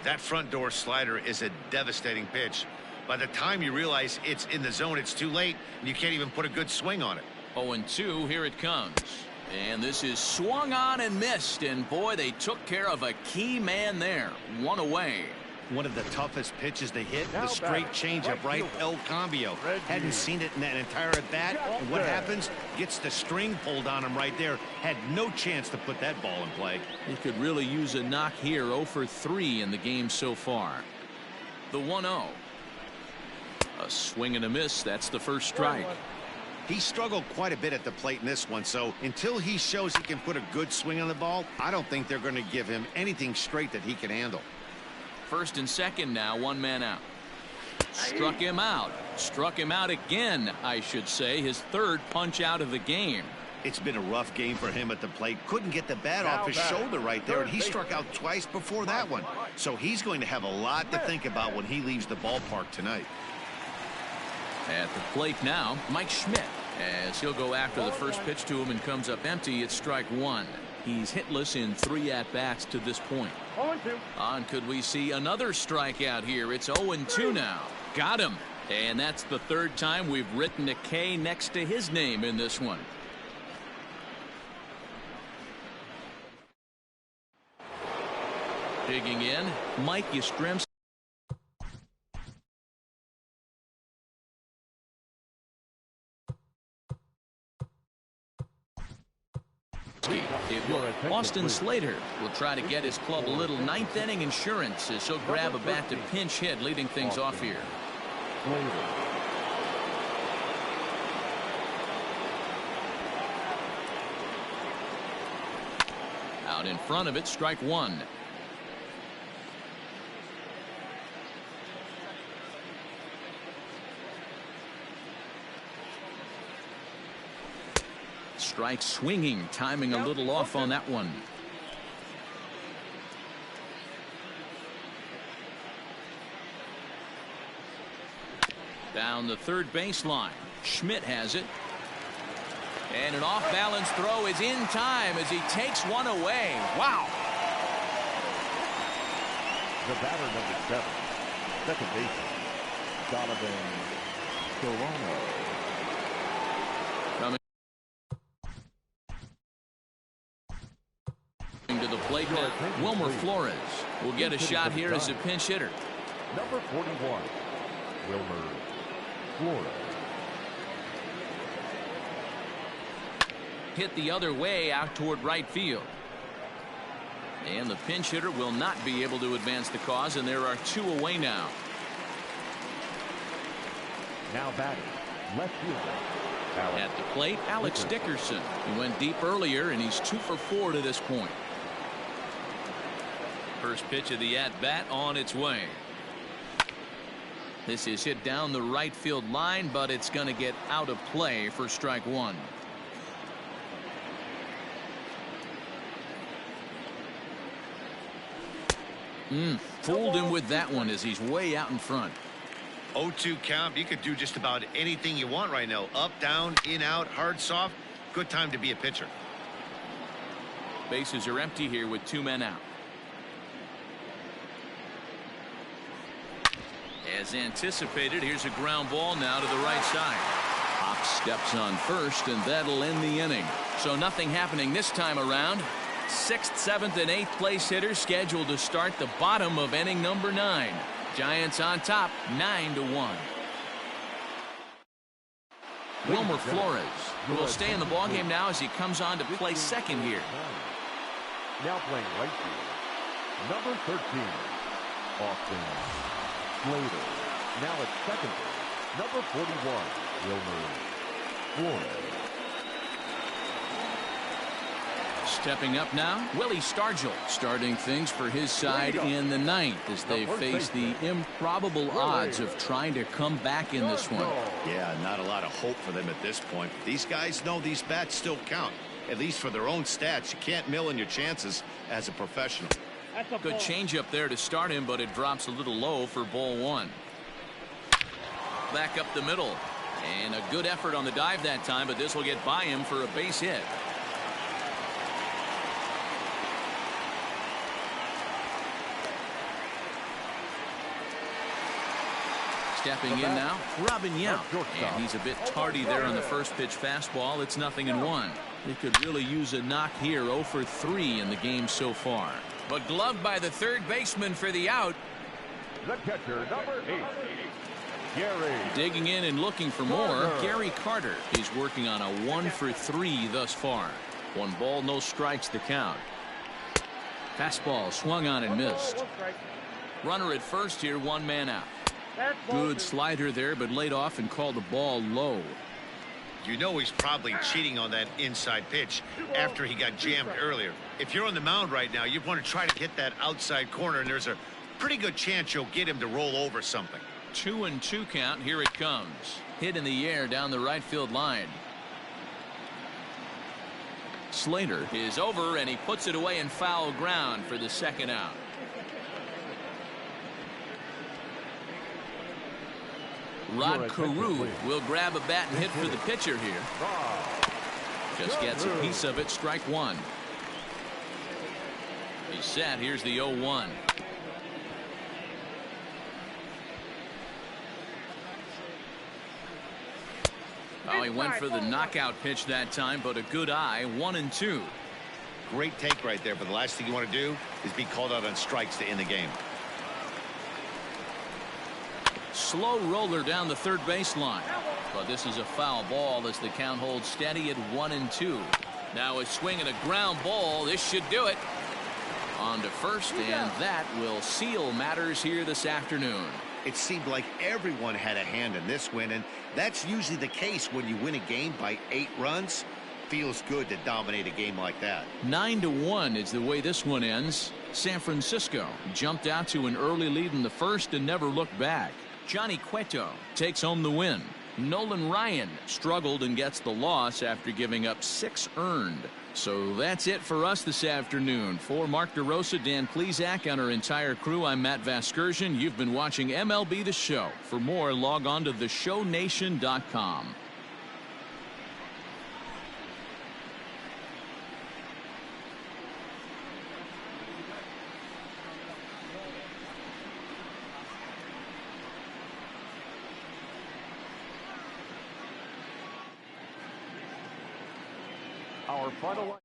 Speaker 2: That front door slider is a devastating pitch. By the time you realize it's in the zone, it's too late, and you can't even put a good swing on it.
Speaker 1: 0-2, here it comes. And this is swung on and missed, and boy, they took care of a key man there. 1 away.
Speaker 2: One of the toughest pitches to hit, the straight changeup, right? El Cambio. Hadn't seen it in that entire at-bat. And what happens? Gets the string pulled on him right there. Had no chance to put that ball in play.
Speaker 1: He could really use a knock here. 0 for 3 in the game so far. The 1-0. A swing and a miss. That's the first strike.
Speaker 2: He struggled quite a bit at the plate in this one, so until he shows he can put a good swing on the ball, I don't think they're going to give him anything straight that he can handle.
Speaker 1: First and second now, one man out. Struck him out. Struck him out again, I should say. His third punch out of the game.
Speaker 2: It's been a rough game for him at the plate. Couldn't get the bat off his shoulder right there, and he struck out twice before that one. So he's going to have a lot to think about when he leaves the ballpark tonight.
Speaker 1: At the plate now, Mike Schmidt, as he'll go after the first pitch to him and comes up empty. It's strike one. He's hitless in 3 at-bats to this point.
Speaker 5: 0-2.
Speaker 1: On could we see another strikeout here? It's 0-2 now. Got him. And that's the third time we've written a K next to his name in this one. Digging in, Mike Yastrzemski. Austin Slater will try to get his club a little ninth inning insurance as he'll grab a bat to pinch hit, leading things off here. Out in front of it, strike one. Strike swinging, timing a little off on that one. Down the third baseline. Schmidt has it. And an off-balance throw is in time as he takes one away. Wow.
Speaker 3: The batter, number 7, second baseman, Donovan Solano.
Speaker 1: To the plate now, Wilmer Flores will get a shot here as a pinch hitter.
Speaker 3: Number 41, Wilmer Flores.
Speaker 1: Hit the other way out toward right field. And the pinch hitter will not be able to advance the cause, and there are 2 away now.
Speaker 3: Now batting, left fielder.
Speaker 1: At the plate, Alex Dickerson. He went deep earlier, and he's 2 for 4 to this point. First pitch of the at-bat on its way. This is hit down the right field line, but it's going to get out of play for strike one. Fooled him with that one as he's way out in front.
Speaker 2: 0-2 count. You could do just about anything you want right now. Up, down, in, out, hard, soft. Good time to be a pitcher.
Speaker 1: Bases are empty here with 2 men out. As anticipated, here's a ground ball now to the right side. Hop steps on first, and that'll end the inning. So nothing happening this time around. 6th, 7th, and 8th place hitters scheduled to start the bottom of inning number 9. Giants on top, 9-1. Wilmer Flores will stay in the ballgame now as he comes on to play second here.
Speaker 3: Now playing right field, number 13, Austin Slater. Now at second base, number 41, Wilmer Flores.
Speaker 1: Stepping up now, Willie Stargell starting things for his side in the 9th as they face the improbable odds of trying to come back in this one.
Speaker 2: Yeah, not a lot of hope for them at this point. These guys know these bats still count, at least for their own stats. You can't mill in your chances as a professional.
Speaker 1: Good changeup there to start him, but it drops a little low for ball 1. Back up the middle, and a good effort on the dive that time, but this will get by him for a base hit. Stepping in now, Robin Yount, and he's a bit tardy there on the first pitch fastball. It's 0-1. They could really use a knock here. 0 for 3 in the game so far. But gloved by the third baseman for the out.
Speaker 3: the catcher, number 8, Gary.
Speaker 1: Digging in and looking for more, Gary Carter. He's working on a 1 for 3 thus far. 1 ball, no strikes the count. Fastball swung on and missed. Runner at first here, 1 man out. Good slider there, but laid off and called the ball low.
Speaker 2: You know he's probably cheating on that inside pitch after he got jammed earlier. If you're on the mound right now, you want to try to hit that outside corner, and there's a pretty good chance you'll get him to roll over something.
Speaker 1: 2-2 count. Here it comes. Hit in the air down the right field line. Slater is over, and he puts it away in foul ground for the 2nd out. Rod Carew will grab a bat and hit for the pitcher here. Just gets a piece of it. Strike 1. He's set. Here's the 0-1. Oh, he went for the knockout pitch that time, but a good eye. 1-2.
Speaker 2: Great take right there, but the last thing you want to do is be called out on strikes to end the game.
Speaker 1: Slow roller down the third baseline, but this is a foul ball as the count holds steady at 1-2. Now a swing and a ground ball. This should do it. On to first, and that will seal matters here this afternoon.
Speaker 2: It seemed like everyone had a hand in this win, and that's usually the case when you win a game by 8 runs. Feels good to dominate a game like that.
Speaker 1: 9-1 is the way this one ends. San Francisco jumped out to an early lead in the first and never looked back. Johnny Cueto takes home the win. Nolan Ryan struggled and gets the loss after giving up 6 earned. So that's it for us this afternoon. For Mark DeRosa, Dan Plesac, and our entire crew, I'm Matt Vasgersian. You've been watching MLB The Show. For more, log on to theshownation.com.
Speaker 3: Our final